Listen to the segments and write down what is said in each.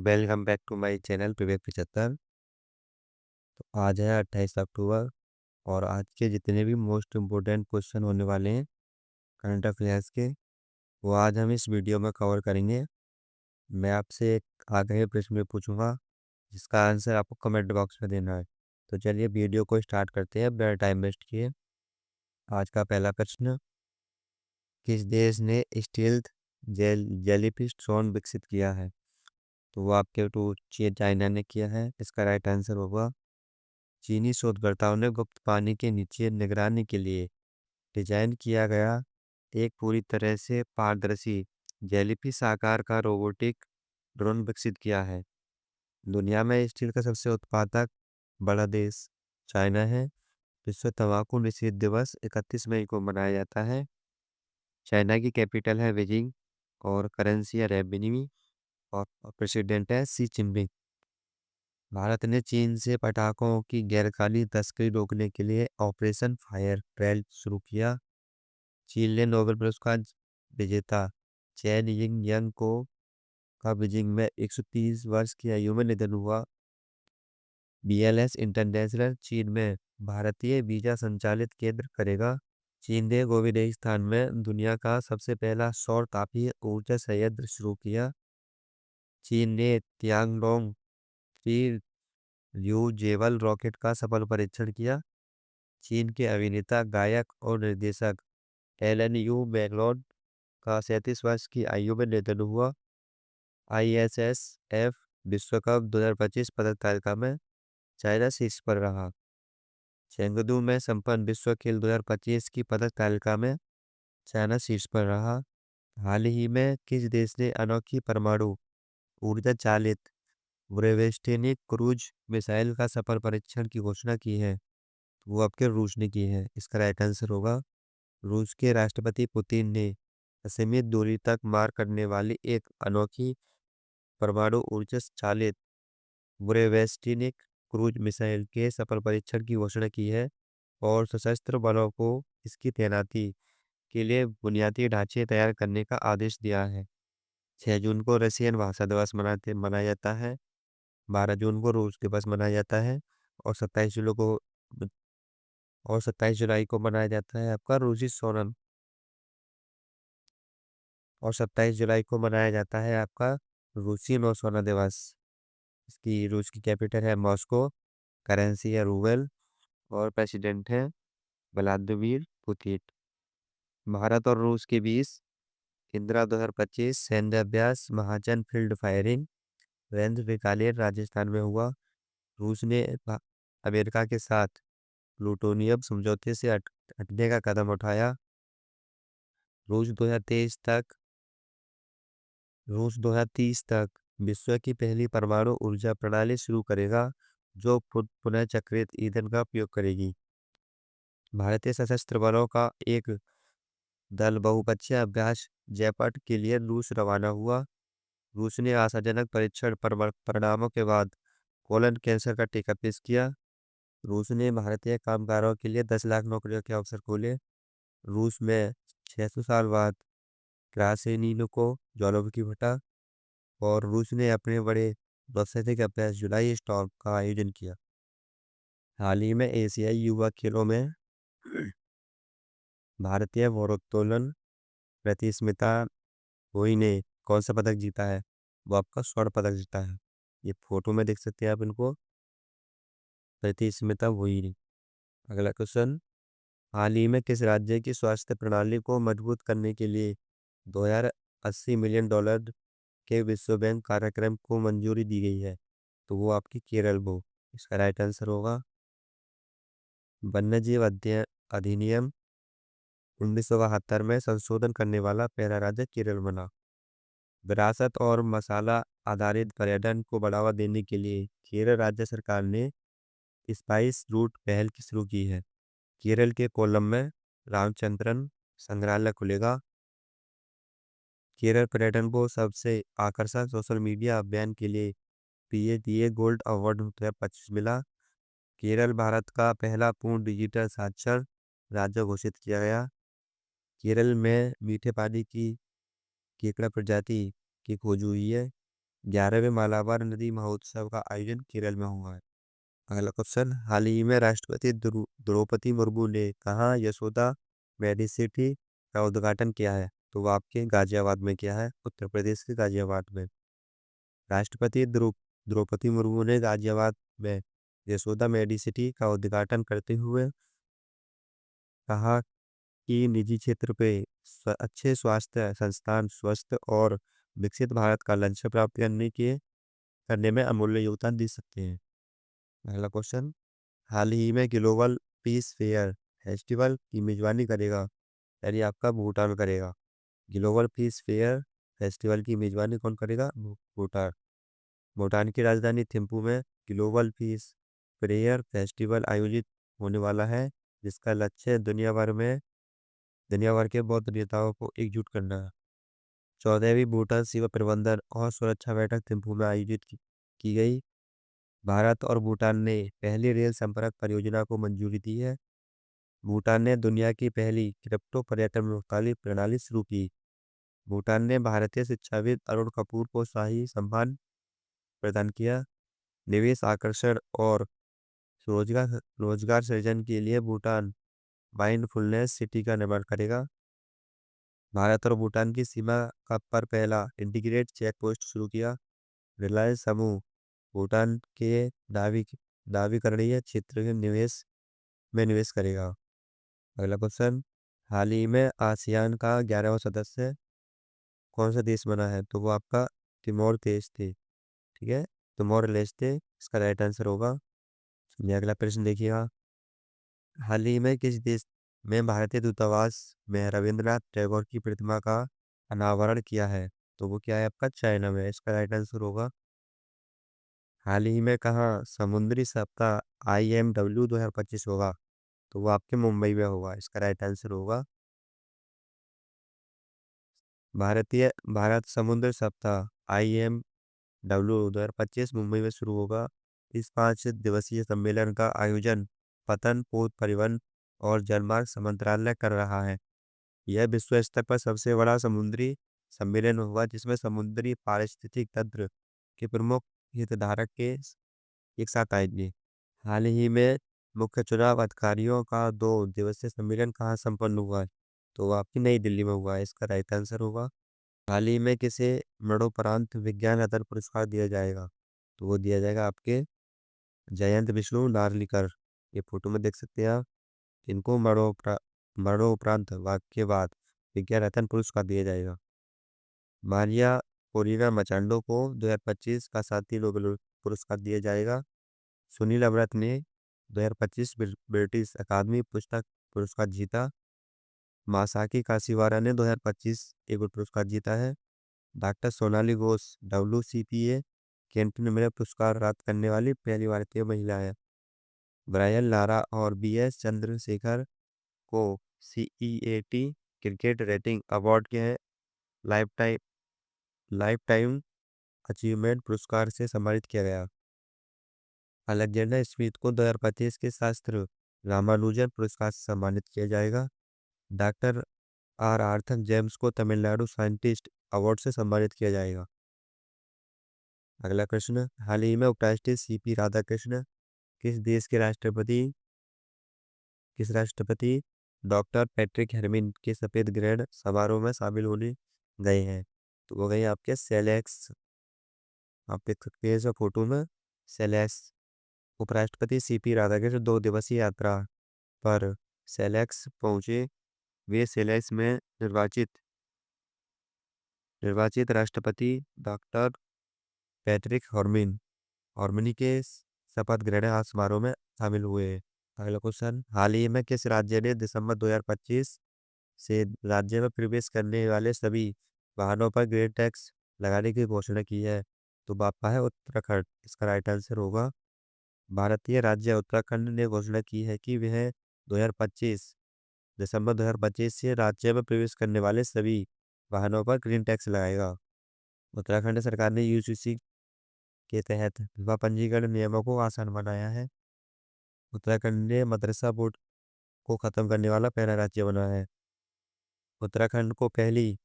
Welcome back to my channel Vivek 75। तो आज है 28 अक्टूबर और आज के जितने भी मोस्ट इम्पोर्टेंट क्वेश्चन होने वाले हैं करंट अफेयर्स के, वो आज हम इस वीडियो में कवर करेंगे। मैं आपसे एक आगे प्रश्न पूछूंगा जिसका आंसर आपको कमेंट बॉक्स में देना है। तो चलिए वीडियो को स्टार्ट करते हैं बिना टाइम वेस्ट किए। आज का पहला प्रश्न, किस देश ने स्टील्थ जेलीफिश ड्रोन विकसित किया है? तो वो आपके टू चाइना ने किया है। इसका राइट आंसर होगा चीनी शोधकर्ताओं ने गुप्त पानी के नीचे निगरानी के लिए डिजाइन किया गया एक पूरी तरह से पारदर्शी जेलीफिश आकार का रोबोटिक ड्रोन विकसित किया है। दुनिया में स्टील का सबसे उत्पादक बड़ा देश चाइना है। विश्व तंबाकू निषेध दिवस 31 मई को मनाया जाता है। चाइना की कैपिटल है बीजिंग और करेंसी है रेमबी और प्रेसिडेंट है सी जिनपिंग। भारत ने चीन से पटाखों की गैरकानूनी तस्करी रोकने के लिए ऑपरेशन फायर ट्रेल शुरू किया। चीन ने नोबेल पुरस्कार विजेता चैन यिंग यंग को का बीजिंग में 130 वर्ष की आयु में निधन हुआ। बीएलएस इंटरनेशनल चीन में भारतीय वीजा संचालित केंद्र करेगा। चीन ने गोविंदस्तान में दुनिया का सबसे पहला सौर तापीय ऊर्जा संयंत्र शुरू किया। चीन ने तियांगडोंग थ्री रियूजेबल रॉकेट का सफल परीक्षण किया। चीन के अभिनेता गायक और निर्देशक एलन यू मैगलोड का 37 वर्ष की आयु में निधन हुआ। आईएसएसएफ विश्व कप 2025 पदक तालिका में चाइना शीर्ष पर रहा। चेंगडू में संपन्न विश्व खेल 2025 की पदक तालिका में चाइना शीर्ष पर रहा। हाल ही में किस देश ने अनोखी परमाणु ऊर्जा चालित ब्रेवेस्टेनिक क्रूज मिसाइल का सफल परीक्षण की घोषणा की है? वो आपके रूस ने की है। इसका राइट आंसर होगा रूस के राष्ट्रपति पुतिन ने असीमित दूरी तक मार करने वाली एक अनोखी परमाणु ऊर्जा चालित ब्रेवेस्टिनिक क्रूज मिसाइल के सफल परीक्षण की घोषणा की है और सशस्त्र बलों को इसकी तैनाती के लिए बुनियादी ढांचे तैयार करने का आदेश दिया है। 6 जून को रशियन भाषा दिवस मनाया जाता है। 12 जून को रूस दिवस मनाया जाता है और 27 जुलाई को मनाया जाता है आपका रूसी सोनम। और 27 जुलाई को मनाया जाता है आपका रूसी नौसेना दिवस। इसकी रूस की कैपिटल है मॉस्को, करेंसी है रूबल और प्रेसिडेंट है व्लादिमीर पुतिन। भारत और रूस के बीच इंदिरा 2025 सैन्य अभ्यास Mahajan field firing range Bikaner Rajasthan में हुआ। रूस ने अमेरिका के साथ प्लूटोनियम समझौते से हटने का कदम उठाया। रूस 2023 तक रूस 2030 तक विश्व की पहली परमाणु ऊर्जा प्रणाली शुरू करेगा जो पुनः चक्रित ईंधन का उपयोग करेगी। भारतीय सशस्त्र बलों का एक दल बहुपक्षीय अभ्यास जयपट के लिए रूस रवाना हुआ। रूस ने आशाजनक परीक्षण परिणामों के बाद कोलन कैंसर का टीका पेश किया। रूस ने भारतीय कामगारों के लिए 10 लाख नौकरियों के अवसर खोले। रूस में 600 साल बाद क्रासेनिनो को ज्वालामुखी फटा और रूस ने अपने बड़े नौसैनिक अभ्यास जुलाई स्टॉर्म का आयोजन किया। हाल ही में एशियाई युवा खेलों में भारतीय भारोत्तोलन प्रतिस्मिता हुई ने कौन सा पदक जीता है? वो आपका स्वर्ण पदक जीता है। ये फोटो में देख सकते हैं आप इनको, प्रतिस्मिता हुई ने। अगला क्वेश्चन, हाल ही में किस राज्य की स्वास्थ्य प्रणाली को मजबूत करने के लिए 2080 मिलियन डॉलर के विश्व बैंक कार्यक्रम को मंजूरी दी गई है? तो वो आपकी केरल वो। इसका राइट आंसर होगा वन्यजीव अधिनियम 1972 में संशोधन करने वाला पहला राज्य केरल बना। विरासत और मसाला आधारित पर्यटन को बढ़ावा देने के लिए केरल राज्य सरकार ने स्पाइस रूट पहल की शुरू की है। केरल के कोल्लम में रामचंद्रन संग्रहालय खुलेगा। केरल पर्यटन को सबसे आकर्षक सोशल मीडिया अभियान के लिए पीएटीए गोल्ड अवार्ड 2025 मिला। केरल भारत का पहला पूर्ण डिजिटल साक्षर राज्य घोषित किया गया। केरल में मीठे पानी की केकड़ा प्रजाति की खोज हुई है। 11वें मालाबार नदी महोत्सव का आयोजन केरल में हुआ है। अगला क्वेश्चन, हाल ही में राष्ट्रपति द्रौपदी मुर्मू ने कहाँ यशोदा मेडिसिटी का उद्घाटन किया है? तो वो आपके गाजियाबाद में किया है, उत्तर प्रदेश के गाजियाबाद में। राष्ट्रपति द्रौपदी मुर्मू ने गाजियाबाद में यशोदा मेडिसिटी का उद्घाटन करते हुए कहा कि निजी क्षेत्र पे अच्छे स्वास्थ्य संस्थान स्वस्थ और विकसित भारत का लक्ष्य प्राप्त करने में अमूल्य योगदान दे सकते हैं। अगला क्वेश्चन, हाल ही में ग्लोबल पीस फेयर फेस्टिवल की मेजबानी करेगा, यानी आपका भूटान करेगा। ग्लोबल पीस फेयर फेस्टिवल की मेजबानी कौन करेगा? भूटान। भूटान की राजधानी थिम्पू में ग्लोबल पीस फेयर फेस्टिवल आयोजित होने वाला है, जिसका लक्ष्य दुनिया भर के बौद्ध नेताओं को एकजुट करना है। 14वीं भूटान सीमा प्रबंधन और सुरक्षा बैठक थिम्पू में आयोजित की गई। भारत और भूटान ने पहली रेल संपर्क परियोजना को मंजूरी दी है। भूटान ने दुनिया की पहली क्रिप्टो पर्यटन मुख्तालिफ प्रणाली शुरू की। भूटान ने भारतीय शिक्षाविद अरुण कपूर को शाही सम्मान प्रदान किया। निवेश आकर्षण और रोजगार रोजगार सृजन के लिए भूटान माइंडफुलनेस सिटी का निर्माण करेगा। भारत और भूटान की सीमा का पर पहला इंटीग्रेटेड चेक पोस्ट शुरू किया। रिलायंस समूह भूटान के दाविकरणीय क्षेत्र के निवेश करेगा। अगला क्वेश्चन, हाल ही में आसियान का 11वां सदस्य कौन सा देश बना है? तो वो आपका तिमोर देश थे। ठीक है, तिमोर लेस्टे इसका राइट आंसर होगा। चलिए अगला प्रश्न देखिएगा, हाल ही में किस देश में भारतीय दूतावास में रविंद्रनाथ टैगोर की प्रतिमा का अनावरण किया है? तो वो क्या है आपका? चाइना में। इसका राइट आंसर होगा। हाल ही में कहाँ समुद्री सप्ताह IMW 2025 होगा? तो वो आपके मुंबई में होगा। इसका राइट आंसर होगा। भारत समुद्र सप्ताह IMW 2025 मुंबई में शुरू होगा। इस 5 दिवसीय सम्मेलन का आयोजन पतन पोत परिवहन और जलमार्ग मंत्रालय कर रहा है। यह विश्व स्तर पर सबसे बड़ा समुद्री सम्मेलन होगा, जिसमें समुद्री पारिस्थितिक तंत्र के प्रमुख हितधारक के एक साथ आएंगे। हाल ही में मुख्य चुनाव अधिकारियों का 2 दिवसीय सम्मेलन कहाँ संपन्न हुआ है? तो वो आपकी नई दिल्ली में हुआ है। इसका राइट आंसर होगा। हाल ही में किसे मरणोपरांत विज्ञान रत्न पुरस्कार दिया जाएगा? तो वो दिया जाएगा आपके जयंत विष्णु नार्लिकर। ये फोटो में देख सकते हैं आप। इनको मरणोपरांत के बाद विज्ञान रत्न पुरस्कार दिया जाएगा। मारिया कोरिना मचांडो को 2025 का शांति नोबेल पुरस्कार दिया जाएगा। सुनील अमृत ने 2025 ब्रिटिश अकादमी पुस्तक पुरस्कार जीता। मासाकी काशीवारा ने 2025 एक और पुरस्कार जीता है। Doctor Sonali Ghosh WCPA canteen में पुरस्कार प्राप्त करने वाली पहली भारतीय महिला है। ब्रायन लारा और BS चंद्रशेखर को CEAT क्रिकेट रेटिंग अवार्ड के life time life time achievement पुरस्कार से सम्मानित किया गया। अलेक्जेंडर स्मिथ को 2025 के शास्त्र रामानुजन पुरस्कार से सम्मानित किया जाएगा। डॉक्टर आर्थर जेम्स को तमिलनाडु साइंटिस्ट अवार्ड से सम्मानित किया जाएगा। अगला प्रश्न, हाल ही में उपराष्ट्रपति CP राधाकृष्ण किस राष्ट्रपति डॉक्टर पैट्रिक हेरमिन के सफेद ग्रहण समारोह में शामिल होने गए हैं? तो वो गए आपके सेलेक्स। आप देख सकते हैं इस फोटो में सेलेक्स। उपराष्ट्रपति CP राधाकृष्ण 2 दिवसीय यात्रा पर सेलेक्स पहुंचे। वे सेलेक्स में निर्वाचित राष्ट्रपति डॉक्टर पैट्रिक हॉर्मिनी के शपथ ग्रहण समारोह में शामिल हुए। अगला क्वेश्चन, हाल ही में किस राज्य ने दिसंबर 2025 से राज्य में प्रवेश करने वाले सभी वाहनों पर ग्रेन टैक्स लगाने की घोषणा की है? तो बापा है उत्तराखंड। इसका राइट आंसर होगा। भारतीय राज्य उत्तराखंड ने घोषणा की है कि वह 2025 दिसंबर 2025 से राज्य में प्रवेश करने वाले सभी वाहनों पर ग्रीन टैक्स लगाएगा। उत्तराखंड सरकार ने UCC के तहत विवाह पंजीकरण नियमों को आसान बनाया है। उत्तराखंड ने मदरसा बोर्ड को खत्म करने वाला पहला राज्य बना है। उत्तराखंड को पहली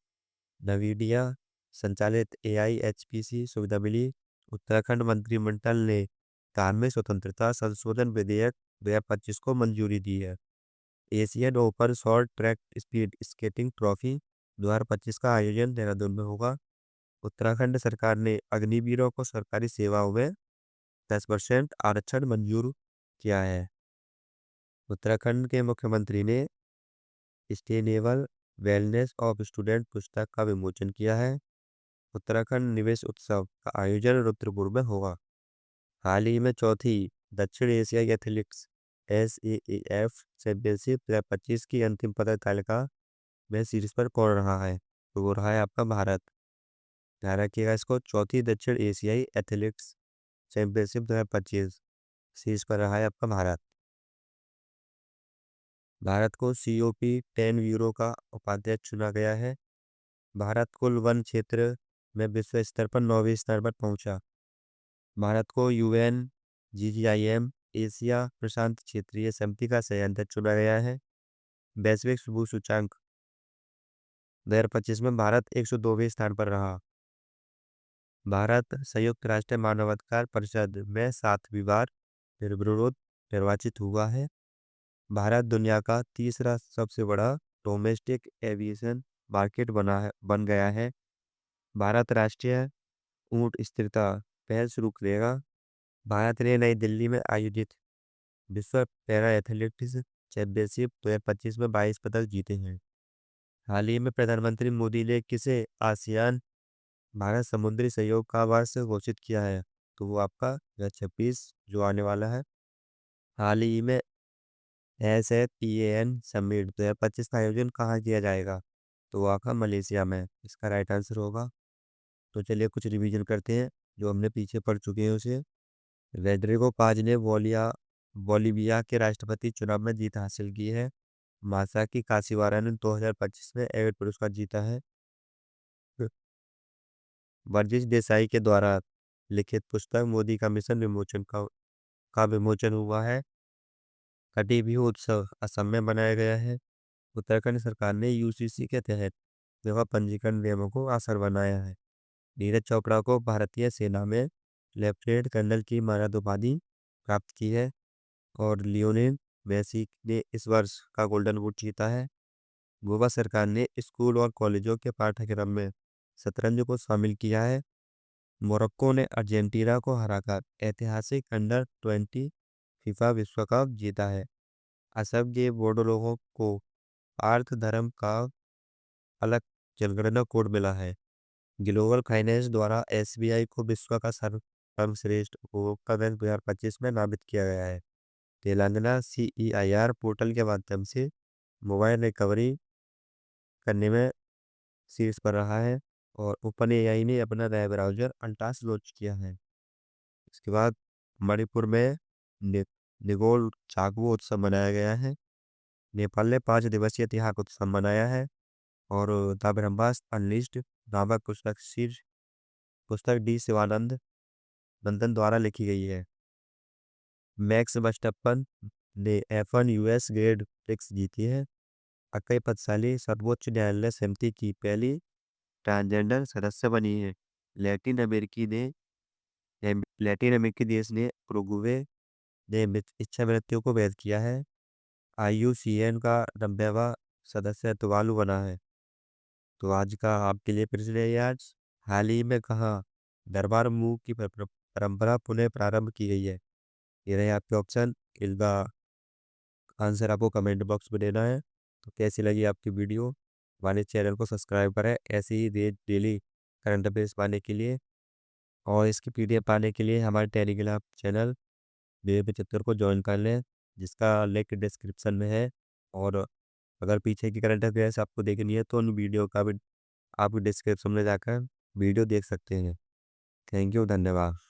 नवीडिया संचालित AIHPC सुविधा मिली। उत्तराखंड मंत्रिमंडल ने धार्मिक स्वतंत्रता संशोधन विधेयक 2025 को मंजूरी दी है। Asian open short track speed skating trophy 2025 का आयोजन देहरादून में होगा। उत्तराखंड सरकार ने अग्निवीरों को सरकारी सेवाओं में 10% आरक्षण मंजूर किया है। उत्तराखंड के मुख्यमंत्री ने सस्टेनेबल वेलनेस ऑफ स्टूडेंट पुस्तक का विमोचन किया है। उत्तराखंड निवेश उत्सव का आयोजन रुद्रपुर में होगा। हाल ही में चौथी दक्षिण एशियाई एथलेटिक्स SAAF चैंपियनशिप 2025 की अंतिम पदक तालिका में शीर्ष पर कौन रहा है? तो वो रहा है आपका भारत। ध्यान रखिएगा इसको, चौथी दक्षिण एशियाई एथलेटिक्स चैंपियनशिप 2025 शीर्ष पर रहा है आपका भारत। भारत को COP10 ब्यूरो का उपाध्यक्ष चुना गया है। भारत कुल वन क्षेत्र में विश्व स्तर पर 9वें स्थान पर पहुंचा। भारत को UNGGIM एशिया प्रशांत क्षेत्रीय समिति का सह-अध्यक्ष चुना गया है। वैश्विक भू सूचांक 2025 में भारत 102वें स्थान पर रहा। भारत संयुक्त राष्ट्र मानवाधिकार परिषद में 7वीं बार निर्विरोध निर्वाचित हुआ है। भारत दुनिया का तीसरा सबसे बड़ा डोमेस्टिक एविएशन मार्केट बन गया है। भारत राष्ट्रीय ऊंट स्थिरता पहल शुरू करेगा। भारत ने नई दिल्ली में आयोजित विश्व पैरा एथलेटिक्स चैंपियनशिप 2025 में 22 पदक जीते हैं। हाल ही में प्रधानमंत्री मोदी ने किसे आसियान भारत समुद्री सहयोग का वर्ष घोषित किया है? तो वो आपका 2026 जो आने वाला है। हाल ही में SAPAN समिट 2025 का आयोजन कहाँ किया जाएगा? तो वो आपका मलेशिया में इसका राइट आंसर होगा। तो चलिए कुछ रिवीजन करते हैं जो हमने पीछे पढ़ चुके हैं उसे। रोड्रिगो पाज ने बोलिविया के राष्ट्रपति चुनाव में जीत हासिल की है। मासाकी काशिवारा ने 2025 में एवेट पुरस्कार जीता है। वर्जिश देसाई के द्वारा लिखित पुस्तक मोदी का मिशन का विमोचन हुआ है। कटी बिहू उत्सव असम में बनाया गया है। उत्तराखंड सरकार ने UCC के तहत विवाह पंजीकरण नियमों को आसान बनाया है। नीरज चोपड़ा को भारतीय सेना में लेफ्टिनेंट कर्नल की मर्यादा उपाधि प्राप्त की है। और लियोनेल मेसी ने इस वर्ष का गोल्डन बूट जीता है। गोवा सरकार ने स्कूल और कॉलेजों के पाठ्यक्रम में शतरंज को शामिल किया है। मोरक्को ने अर्जेंटीना को हराकर ऐतिहासिक अंडर-20 फीफा विश्व कप जीता है। असम के बोडो लोगों को आर्थ धर्म का अलग जनगणना कोड मिला है। ग्लोबल फाइनेंस द्वारा SBI को विश्व का सर्वश्रेष्ठ उपभोक्ता बैंक 2025 में नामित किया गया है। तेलंगाना CEIR पोर्टल के माध्यम से मोबाइल रिकवरी करने में शीर्ष पर रहा है। और ओपन AI ने अपना नया ब्राउजर अल्टास लॉन्च किया है। इसके बाद मणिपुर में नि, निगोल चाकू उत्सव मनाया गया है। नेपाल ने 5 दिवसीय तिहाक उत्सव मनाया है। और द ब्रह्मास्त्र अनलिस्टेड नामक पुस्तक D शिवानंद नंदन द्वारा लिखी गई है। मैक्स वर्स्टैपन ने F1 US ग्रेड प्रिक्स जीती है। अक्षय पद्मशाली सर्वोच्च न्यायालय समिति की पहली ट्रांसजेंडर सदस्य बनी है। लैटिन अमेरिकी लैटिन अमेरिकी देश ने उरुग्वे ने इच्छा मृत्यु को वैध किया है। IUCN का 90वां सदस्य तुवालु बना है। तो आज का आपके लिए प्रश्न है आज, हाल ही में कहाँ दरबार मूव की परंपरा पुनः प्रारंभ की गई है? ये रहे आपके ऑप्शन। इनका आंसर आपको कमेंट बॉक्स में देना है। तो कैसी लगी आपकी वीडियो? हमारे चैनल को सब्सक्राइब करें ऐसे ही डेली करंट अफेयर्स पाने के लिए। और इसकी PDF पाने के लिए हमारे टेलीग्राम चैनल विवेक को ज्वाइन कर लें, जिसका लिंक डिस्क्रिप्शन में है। और अगर पीछे की करंट अफेयर्स आपको देखनी है तो उन वीडियो का भी आप डिस्क्रिप्शन में जाकर वीडियो देख सकते हैं। थैंक यू, धन्यवाद।